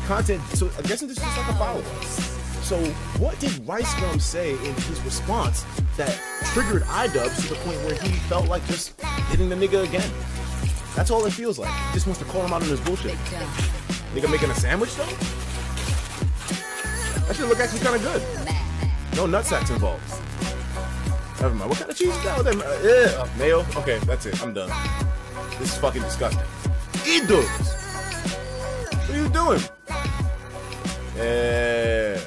content. So I'm guessing this is just like a follow-up. So what did Ricegum say in his response that triggered Idubbbz to the point where he felt like just hitting the nigga again? That's all it feels like. He just wants to call him out on his bullshit. Nigga making a sandwich though? That should look actually kind of good. No nutsacks involved. Never mind. What kind of cheese is that? Mayo? Okay, that's it. I'm done. This is fucking disgusting. Idubbbz! What are you doing? Yeah.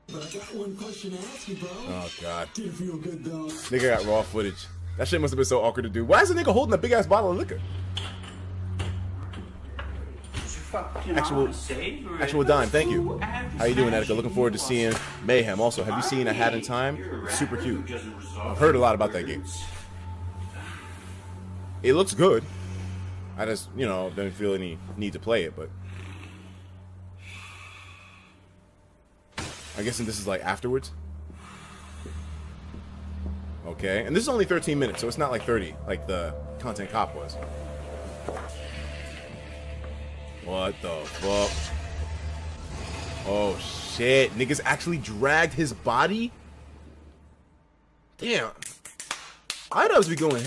But I got one question to ask you, bro. Oh god. Did it feel good though? Nigga got raw footage. That shit must have been so awkward to do. Why is the nigga holding a big ass bottle of liquor? Actual dime, thank you. How you doing, Etika? Looking forward to seeing Mayhem. Also, have you seen A Hat in Time? Super cute. I've heard a lot about that game. It looks good. I just, you know, don't feel any need to play it, but I'm guessing this is like afterwards. Okay, and this is only 13 minutes, so it's not like 30, like the Content Cop was. What the fuck? Oh shit, niggas actually dragged his body? Damn. Idubbbz be going.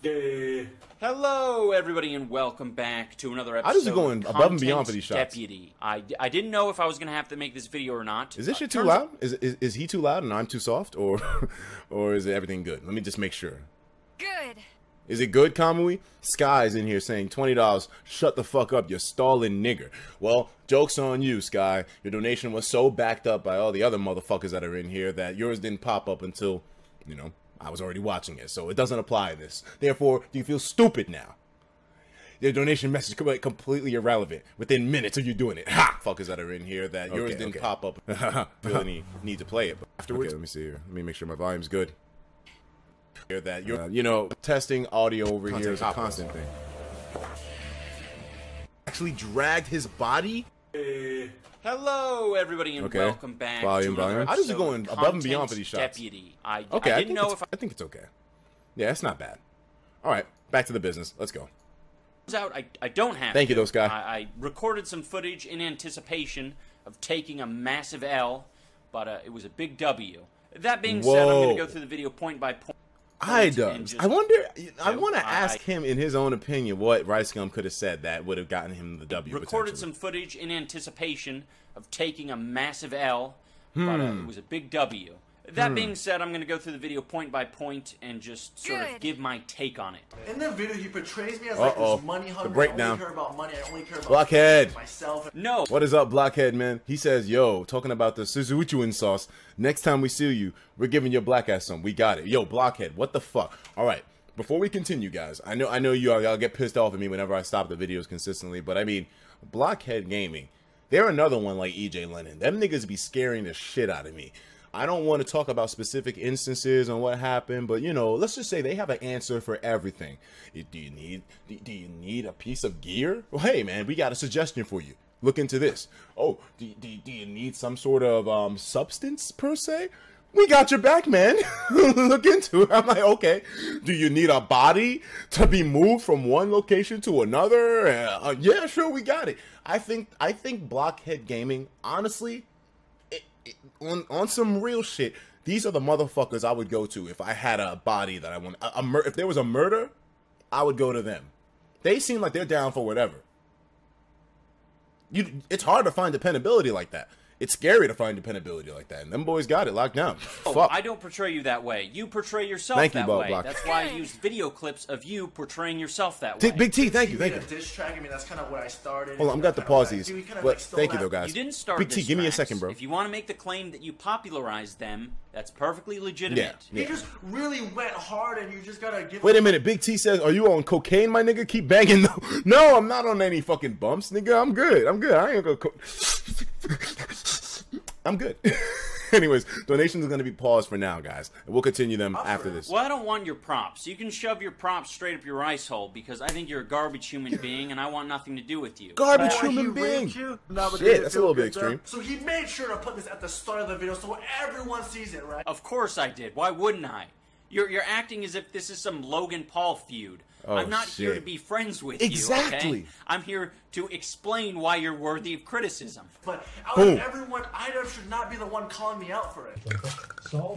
Yeah. Hello, everybody, and welcome back to another episode. I just going above and beyond for these shots. Deputy. I didn't know if I was gonna have to make this video or not. Is this shit too loud? Is he too loud and I'm too soft, or is it everything good? Let me just make sure. Good. Is it good, Kamui? Sky's in here saying $20. Shut the fuck up, you stalling nigger. Well, joke's on you, Sky. Your donation was so backed up by all the other motherfuckers that are in here that yours didn't pop up until, you know, I was already watching it, so it doesn't apply to this. Therefore, do you feel stupid now? Your donation message could be completely irrelevant within minutes of you doing it. Ha! Fuckers that are in here that yours didn't pop up. Feel any need to play it, but afterwards. Okay, let me see here. Let me make sure my volume's good. That you're, you know, testing audio over here is a constant thing. Actually dragged his body? Hello, everybody, and welcome back to another episode. I just going above and beyond for these shots. Deputy. I didn't know if I think it's okay. Yeah, it's not bad. All right, back to the business. Let's go. Out, I don't have. Thank you, those guys. I recorded some footage in anticipation of taking a massive L, but it was a big W. That being said, I'm going to go through the video point by point. Idubbbz. I wonder. I want to ask him, in his own opinion, what Ricegum could have said that would have gotten him the W. Recorded some footage in anticipation of taking a massive L, but it was a big W. That being said, I'm going to go through the video point by point and just sort of give my take on it. In the video, he portrays me as like this money hungry. The breakdown. I only care about money. I only care about Blockhead. myself. No. What is up, Blockhead, man? He says, yo, talking about the Suzuichuin sauce. Next time we see you, we're giving your black ass some. We got it. Yo, Blockhead, what the fuck? All right. Before we continue, guys, I know y'all get pissed off at me whenever I stop the videos consistently, but I mean, Blockhead Gaming, they're another one like EJ Lennon. Them niggas be scaring the shit out of me. I don't want to talk about specific instances on what happened, but you know, let's just say they have an answer for everything. Do you need a piece of gear? Well, hey man, we got a suggestion for you. Look into this. Oh, do you need some sort of substance per se? We got your back, man. Look into it. I'm like, okay. Do you need a body to be moved from one location to another? Yeah, sure, we got it. I think Blockhead Gaming, honestly, on some real shit, these are the motherfuckers I would go to if I had a body that I want. If there was a murder, I would go to them. They seem like they're down for whatever. It's hard to find dependability like that. It's scary to find dependability like that, and them boys got it locked down. Oh, fuck. I don't portray you that way. You portray yourself that way. That's why I used video clips of you portraying yourself that way. Big T, thank you. A diss track. I mean, that's kind of where I started. Hold on, I'm got to pause these. But thank you though, guys. You didn't start Big T, give me a second, bro. If you want to make the claim that you popularized them, that's perfectly legitimate. Yeah. He just really went hard, and you just gotta give. Wait a minute, Big T says, "Are you on cocaine, my nigga? Keep banging." No, I'm not on any fucking bumps, nigga. I'm good. I ain't gonna. I'm good. Anyways, donations are going to be paused for now, guys. And we'll continue them after this. Well, I don't want your props. You can shove your props straight up your ice hole because I think you're a garbage human being and I want nothing to do with you. Garbage human being? Shit, that's a little bit extreme. So he made sure to put this at the start of the video so everyone sees it, right? Of course I did. Why wouldn't I? You're acting as if this is some Logan Paul feud. Oh, I'm not here to shit. be friends with Exactly. you, okay? I'm here to explain why you're worthy of criticism. But out Boom. of everyone, Idubbbz should not be the one calling me out for it.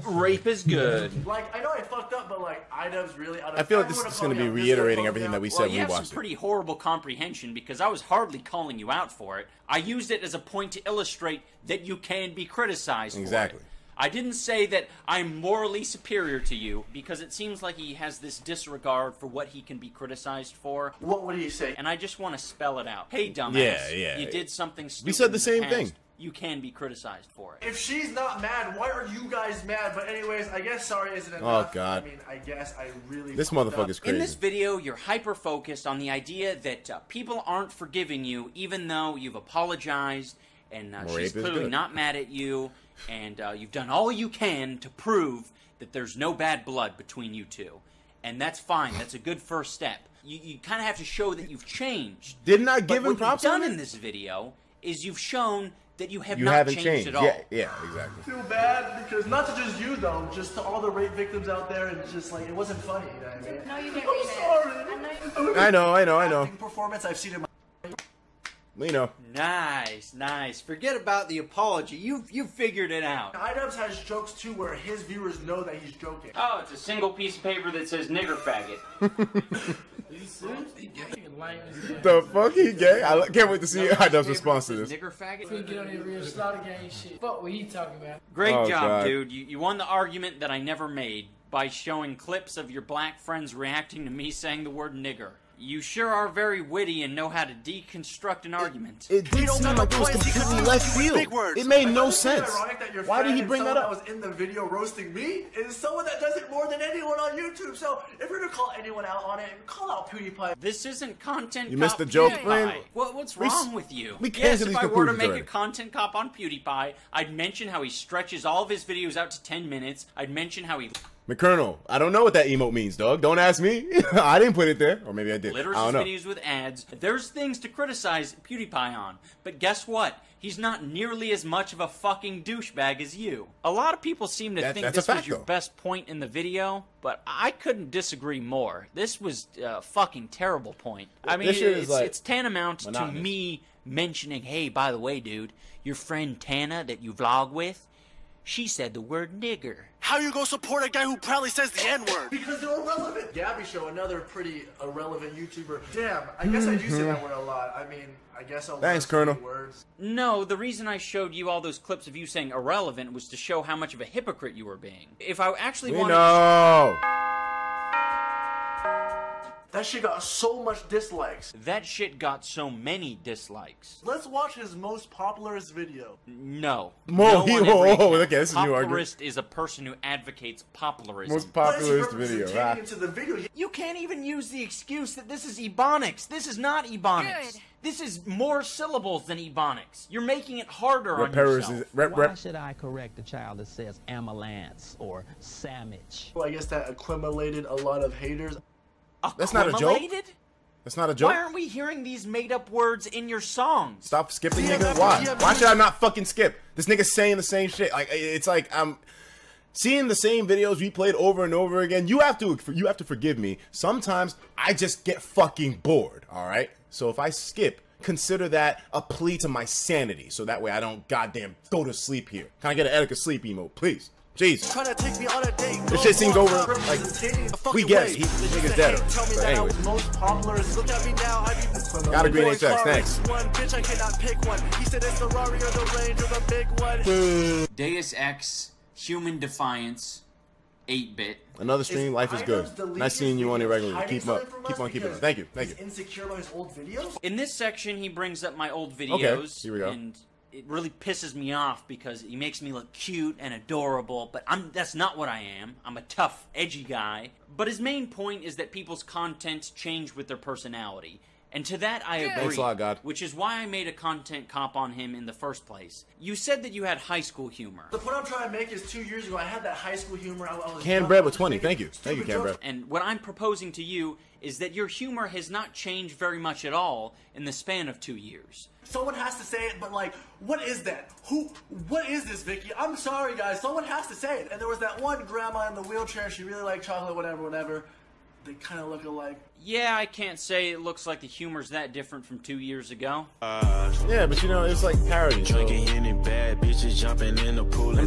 Rape is good. Like, I know I fucked up, but like, Idubbbz really out of I feel like this everyone is calling going to be me out, this reiterating guy everything calls that we me said Well, when you we have some watched it. pretty horrible comprehension because I was hardly calling you out for it. I used it as a point to illustrate that you can be criticized Exactly. for it. I didn't say that I'm morally superior to you because it seems like he has this disregard for what he can be criticized for. out. What would he say? And I just want to spell it out. Hey, dumbass. Yeah. You did something stupid. We said the in same past. thing. You can be criticized for it. If she's not mad, why are you guys mad? But anyways, I guess sorry isn't enough. Oh, God. I mean, I guess I really This fucked up. motherfucker's crazy. In this video, you're hyper-focused on the idea that people aren't forgiving you even though you've apologized and Rape she's is clearly good. not mad at you and you've done all you can to prove that there's no bad blood between you two. And that's fine. That's a good first step. You kind of have to show that you've changed. Didn't I But give him what props you've on done it? in this video is you've shown that you have You not haven't changed changed. at all. Yeah, exactly. Feel bad because not to just you though, just to all the rape victims out there, and just like it wasn't funny. You know what I mean? No, you didn't I'm read it. sorry. I know you I know. Acting performance I've seen in my. We know. Nice. Forget about the apology. You figured it out. Idubbbz has jokes too, where his viewers know that he's joking. Oh, it's a single piece of paper that says nigger faggot. The fuck he gay? I can't wait to see Idubbbz response to this. Nigger faggot? Get on that real slaughter gang shit. Fuck what he talking about. Great Oh, job, God. dude. You won the argument that I never made by showing clips of your black friends reacting to me saying the word nigger. You sure are very witty and know how to deconstruct an argument. It did seem like it was completely left field. It made no sense. Why did he bring that up? Was in the video roasting me is someone that does it more than anyone on YouTube. So if you're gonna call anyone out on it, call out PewDiePie. This isn't content You cop missed the joke, PewDiePie. friend. What's We wrong with you? we came Yes, to if these I were to conclusions make already. a content cop on PewDiePie, I'd mention how he stretches all of his videos out to 10 minutes. I'd mention how he McColonel, I don't know what that emote means, dog. Don't ask me. I didn't put it there. Or maybe I did. litters I his don't know. videos with ads. There's things to criticize PewDiePie on, but guess what? He's not nearly as much of a fucking douchebag as you. A lot of people seem to think That's this a was fact, your though. best point in the video, but I couldn't disagree more. This was a fucking terrible point. I mean, This shit is like it's tantamount monotonous. to me mentioning, hey, by the way, dude, your friend Tana that you vlog with, she said the word nigger. How you gonna support a guy who proudly says the N-word? Because they're irrelevant. Gabby Show, another pretty irrelevant YouTuber. Damn, I guess I do say that word a lot. I mean, I guess I'll Thanks, learn Colonel. some words. No, the reason I showed you all those clips of you saying irrelevant was to show how much of a hypocrite you were being. If I actually We wanted know. That shit got so much dislikes. that shit got so many dislikes. Let's watch his most popularist video. No. Whoa, no on whoa, every whoa, account. okay, this is a new argument. Popularist is a person who advocates popularism. Most What is he popularist video. representing Ah. into the video? You can't even use the excuse that this is Ebonics. This is not Ebonics. Good. This is more syllables than Ebonics. You're making it harder on Repairs yourself. is rep, Why rep. should I correct a child that says amylance or sandwich? Well, I guess that accumulated a lot of haters. That's not a joke. Accumulated? That's not a joke. Why aren't we hearing these made-up words in your songs? Stop skipping, nigga. Why? Why should I not fucking skip? This nigga's saying the same shit. Like it's like I'm seeing the same videos replayed over and over again. You have to forgive me. Sometimes I just get fucking bored. All right. So if I skip, consider that a plea to my sanity. So that way I don't goddamn go to sleep here. Can I get an Etika sleep emote, please? Jesus. Trying to take me on a date. This shit seems over. Like Representing we get it. This nigga's dead. Tell me But that I anyways, was most popularist. Look at me now, I be got a green Boys, HX. car Thanks. race one, bitch, I cannot pick one. He said it's the Rari or the Range or the big one. Deus Ex, Human Defiance, 8-bit. Another stream. Life is good. Idubbbz deleted Nice seeing you on here his regularly. videos Keep hiding up. something from Keep us on keeping because up. Thank you. Thank he's you. insecure about his old videos? In this section, he brings up my old videos. here we go. And it really pisses me off because he makes me look cute and adorable, but that's not what I am. I'm a tough, edgy guy. But his main point is that people's content change with their personality. And to that, I agree. Thanks a lot, God. Which is why I made a content cop on him in the first place. You said that you had high school humor. The point I'm trying to make is 2 years ago, I had that high school humor. I was Canned young, bread I with was 20. making Thank you. Thank you, stupid Canned jokes. bread. And what I'm proposing to you is that your humor has not changed very much at all in the span of 2 years. Someone has to say it, but like, what is that? What is this, Vicky? I'm sorry, guys. Someone has to say it. And there was that one grandma in the wheelchair. She really liked chocolate, whatever. they kind of look alike. Yeah, I can't say it looks like the humor's that different from 2 years ago. Yeah, but you know, it's like parody. So. And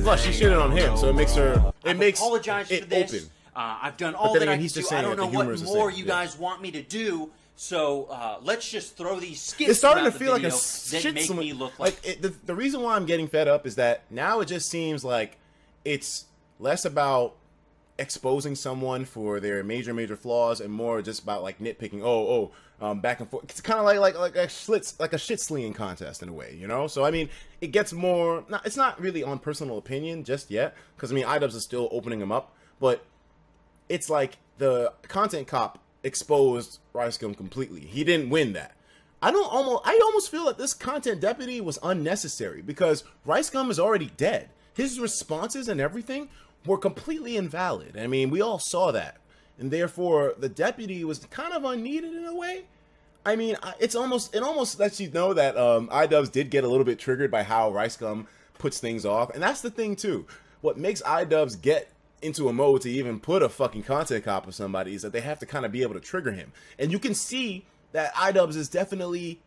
plus, she shitted on him, so it makes her. It makes apologize it for this. open. I've done all that I can do. I don't know what more you yeah. guys want me to do. So let's just throw these skits. It's starting to throughout feel the like a video shit. that make me look like the reason why I'm getting fed up is that now it just seems like it's less about exposing someone for their major flaws and more just about like nitpicking. Back and forth. It's kind of like a shit slinging contest in a way, you know. So I mean, it gets more. It's not really on personal opinion just yet, because I mean, Idubbbz is still opening them up, but it's like the content cop exposed Ricegum completely. He didn't win that. I almost feel that this content deputy was unnecessary because Ricegum is already dead. His responses and everything were completely invalid. I mean, we all saw that. And therefore, the deputy was kind of unneeded in a way. I mean, it almost lets you know that Idubbbz did get a little bit triggered by how Ricegum puts things off. And that's the thing, too. What makes Idubbbz get into a mode to even put a fucking content cop of somebody is that they have to kind of be able to trigger him. And you can see that Idubbbz is definitely,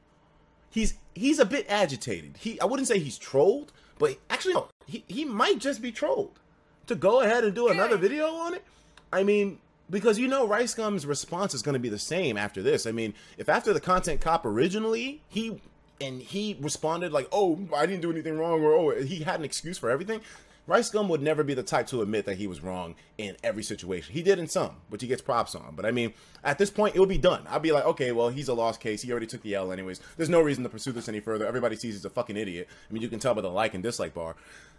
he's a bit agitated. I wouldn't say he's trolled, but actually, no, he might just be trolled. To go ahead and do another video on it? I mean, because you know Ricegum's response is going to be the same after this. I mean, if after the content cop originally, he responded like, oh, I didn't do anything wrong, or oh, he had an excuse for everything, Ricegum would never be the type to admit that he was wrong in every situation. He did in some, which he gets props on. But I mean, at this point, it will be done. I'll be like, okay, well, he's a lost case. He already took the L anyways. There's no reason to pursue this any further. Everybody sees he's a fucking idiot. I mean, you can tell by the like and dislike bar.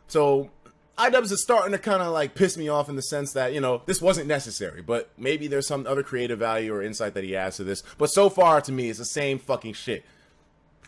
So Idubbbz is starting to kind of like piss me off in the sense that, you know, this wasn't necessary, but maybe there's some other creative value or insight that he adds to this. But so far, to me, it's the same fucking shit.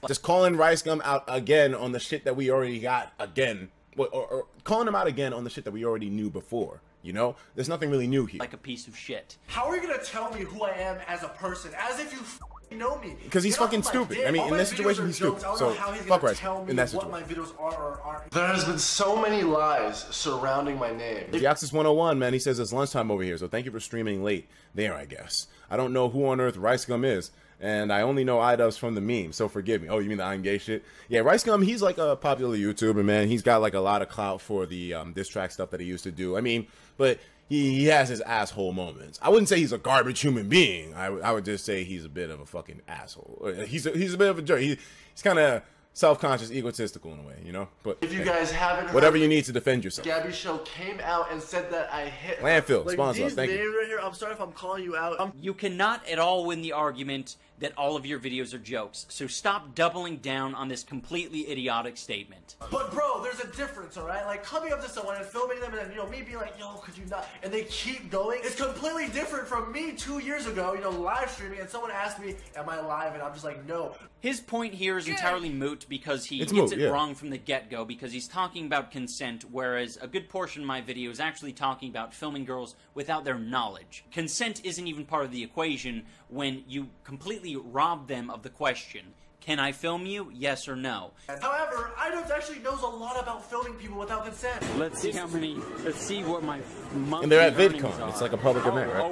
Just calling Ricegum out again on the shit that we already got again. Or calling him out again on the shit that we already knew before. You know? There's nothing really new here. like a piece of shit. How are you gonna tell me who I am as a person? As if you know me. Because he's fucking stupid. I mean, in this situation, he's stupid. So, fuck Ricegum in that situation. What my videos are or aren't. There has been so many lies surrounding my name. Deoxys 101, man, he says it's lunchtime over here, so thank you for streaming late there, I guess. I don't know who on earth Ricegum is, and I only know Idubbbz from the meme, so forgive me. Oh, you mean the I'm gay shit? Yeah, Ricegum, he's like a popular YouTuber, man. He's got like a lot of clout for the diss track stuff that he used to do. I mean, but he has his asshole moments. I wouldn't say he's a garbage human being. I would just say he's a bit of a fucking asshole. He's a bit of a jerk. He's kind of self-conscious, egotistical in a way, you know? But if you guys haven't heard, whatever you need to defend yourself. Gabby Show came out and said that I hit her. Landfill, like, sponsor, these thank names you. right here, I'm sorry if I'm calling you out. You cannot at all win the argument that all of your videos are jokes, so stop doubling down on this completely idiotic statement. But bro, there's a difference, alright? Like coming up to someone and filming them and then, you know, me being like, yo, could you not? And they keep going. It's completely different from me 2 years ago, you know, live streaming and someone asked me, am I live? And I'm just like, no. His point here is entirely moot because he gets it wrong from the get-go, because he's talking about consent, whereas a good portion of my video is actually talking about filming girls without their knowledge. Consent isn't even part of the equation when you completely rob them of the question. Can I film you? Yes or no? However, Idubbbz actually knows a lot about filming people without consent. Let's see let's see what my monthly And they're at earnings VidCon. are. It's like a public event, right?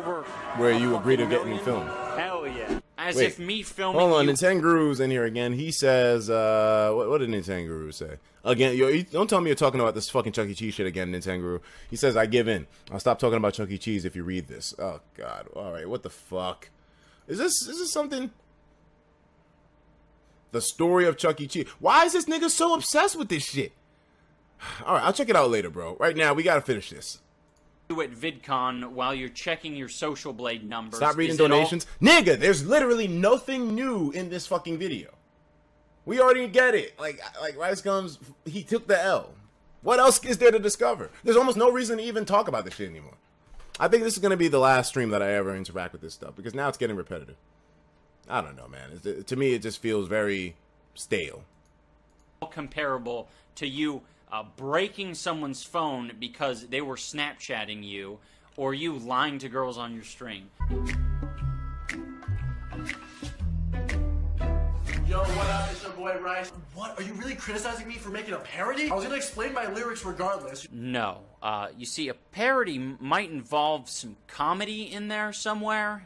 Where you agree to get in film. Hell yeah. As Wait, if me filming hold on, you... Nintenguru's in here again. He says, what did Nintenguru say? Again, don't tell me you're talking about this fucking Chuck E. Cheese shit again, Nintenguru. He says, I give in. I'll stop talking about Chuck E. Cheese if you read this. Oh, God. All right, what the fuck? Is this something? The story of Chuck E. Cheese. Why is this nigga so obsessed with this shit? All right, I'll check it out later, bro. Right now, we gotta finish this. At VidCon while you're checking your Social Blade numbers. Stop reading donations. Nigga, there's literally nothing new in this fucking video. We already get it. Like Ricegum's, he took the L. What else is there to discover? There's almost no reason to even talk about this shit anymore. I think this is going to be the last stream that I ever interact with this stuff, because now it's getting repetitive. I don't know, man. To me, it just feels very stale. Comparable to you breaking someone's phone because they were Snapchatting you, or you lying to girls on your string. Yo, what up? It's your boy Rice. What? Are you really criticizing me for making a parody? I was gonna explain my lyrics regardless. No. You see, a parody might involve some comedy in there somewhere.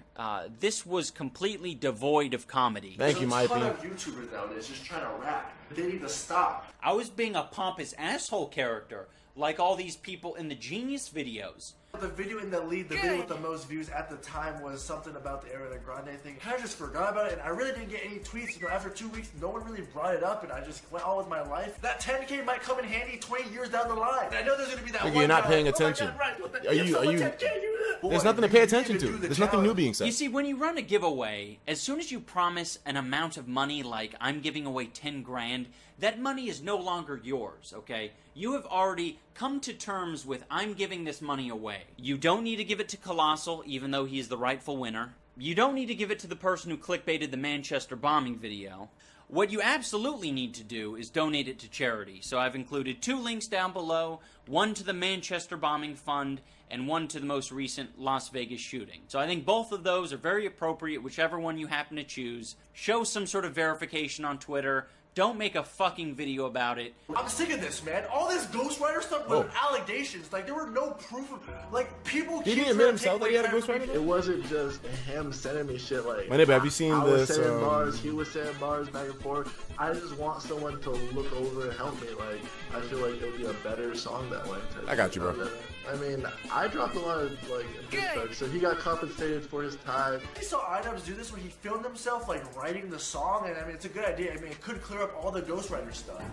This was completely devoid of comedy. Thank you, my opinion. There's a ton of YouTubers nowadays just trying to rap. They need to stop. I was being a pompous asshole character, like all these people in the Genius videos. The video in the lead, the video with the most views at the time was something about the Ariana Grande thing. I kind of just forgot about it, and I really didn't get any tweets. You know, after 2 weeks, no one really brought it up, and I just went on with my life. That 10K might come in handy 20 years down the line. And I know there's gonna be that one You're not guy, paying like, attention. Oh my God, right, Are you? 10K, There's nothing to pay attention to. There's nothing new being said. You see, when you run a giveaway, as soon as you promise an amount of money, like I'm giving away 10 grand, that money is no longer yours, okay? You have already come to terms with, I'm giving this money away. You don't need to give it to Colossal, even though he is the rightful winner. You don't need to give it to the person who clickbaited the Manchester bombing video. What you absolutely need to do is donate it to charity. So I've included 2 links down below, one to the Manchester Bombing Fund and one to the most recent Las Vegas shooting. So I think both of those are very appropriate, whichever one you happen to choose. Show some sort of verification on Twitter. Don't make a fucking video about it. I'm sick of this, man. All this ghostwriter stuff with allegations. Like, there were no proof of... Like, people Did keep he admit himself that he had a ghostwriter? It wasn't just him sending me shit like... My neighbor, have you seen I this? was saying bars, he was saying bars back and forth. I just want someone to look over and help me. Like, I feel like it would be a better song that way. I got you, bro. I mean, I dropped a lot of, like, diss, so he got compensated for his time. I saw Idubbbz do this where he filmed himself, like, writing the song, and I mean, it's a good idea. I mean, it could clear up all the ghostwriter stuff.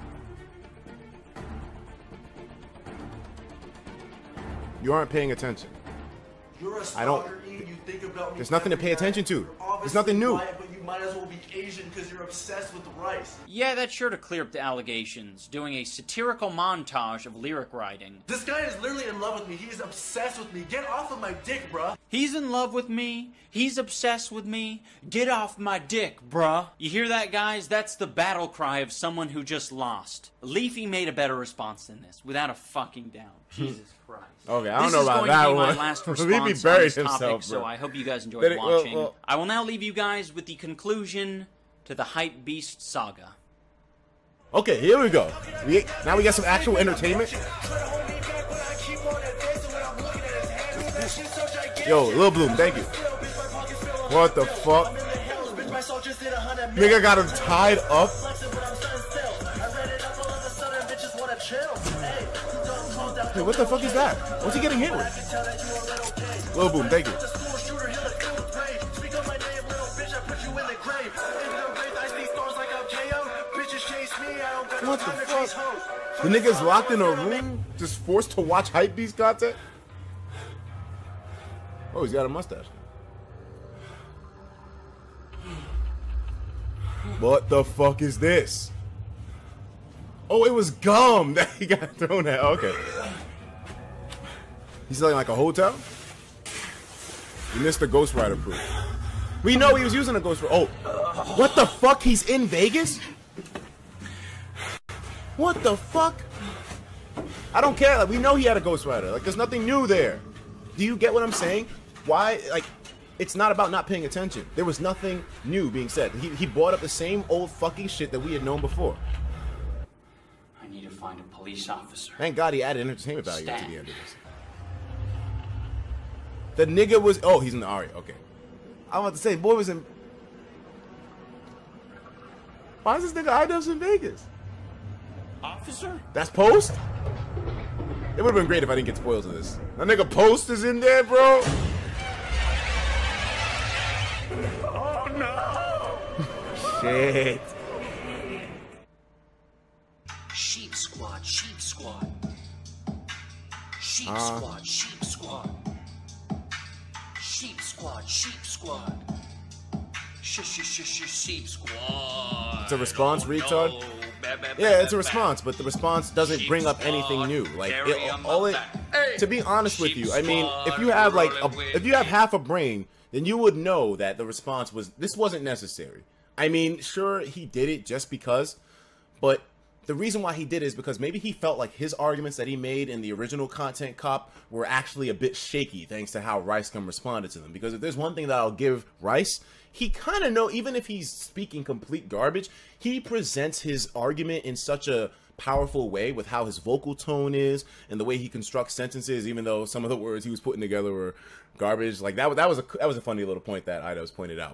You aren't paying attention. You're a I don't- stalker, Ian. You think about me. There's nothing to pay every attention night. to. You're There's obviously nothing new. white, but you might as well be Asian because you're obsessed with rice. Yeah, that's sure to clear up the allegations, doing a satirical montage of lyric writing. This guy is literally in love with me. He is obsessed with me. Get off of my dick, bruh. He's in love with me. He's obsessed with me. Get off my dick, bruh. You hear that, guys? That's the battle cry of someone who just lost. Leafy made a better response than this, without a fucking doubt. Jesus Christ. Okay, I don't know about that This is going to be one. my last Leafy response on buried this topic, himself, so bro. I hope you guys enjoyed Let it- well, watching. well- I will now leave you guys with the conclusion to the Hype Beast saga. Okay, here we go. Now we got some actual entertainment. Yo, Lil Bloom, thank you. What the fuck? Nigga got him tied up. Hey, what the fuck is that? What's he getting hit with? Lil Boom, thank you. What the fuck? The nigga's locked in a room, just forced to watch Hypebeast content? Oh, he's got a mustache. What the fuck is this? Oh, it was gum that he got thrown at. Okay. He's selling like a hotel? You missed the Ghost Rider proof. We know he was using a Ghost Rider. Oh, what the fuck? He's in Vegas? What the fuck? I don't care. Like, we know he had a Ghost Rider. Like, there's nothing new there. Do you get what I'm saying? Why? Like, it's not about not paying attention. There was nothing new being said. He brought up the same old fucking shit that we had known before. I need to find a police officer. Thank God he added entertainment value to the end of this. The nigga was... Oh, he's in the Ari. Okay. I was about to say, boy was in... Why is this nigga Idubbbz in Vegas? Officer? That's Post? It would have been great if I didn't get spoiled of this. That nigga Post is in there, bro? Oh no! Shit. Sheep squad, sheep squad. Sheep squad, sheep squad. Sheep squad, sheep squad. Sheep squad. It's a response, retard? Yeah, it's a response, but the response doesn't bring up anything new. Like, to be honest with you, I mean, if you have like, if you have half a brain, then you would know that the response was, this wasn't necessary. I mean, sure, he did it just because, but the reason why he did is because maybe he felt like his arguments that he made in the original Content Cop were actually a bit shaky thanks to how Ricegum responded to them. Because if there's one thing that I'll give Rice, he kind of know, even if he's speaking complete garbage, he presents his argument in such a powerful way with how his vocal tone is and the way he constructs sentences, even though some of the words he was putting together were garbage. Like that was a funny little point that Idubbbz pointed out.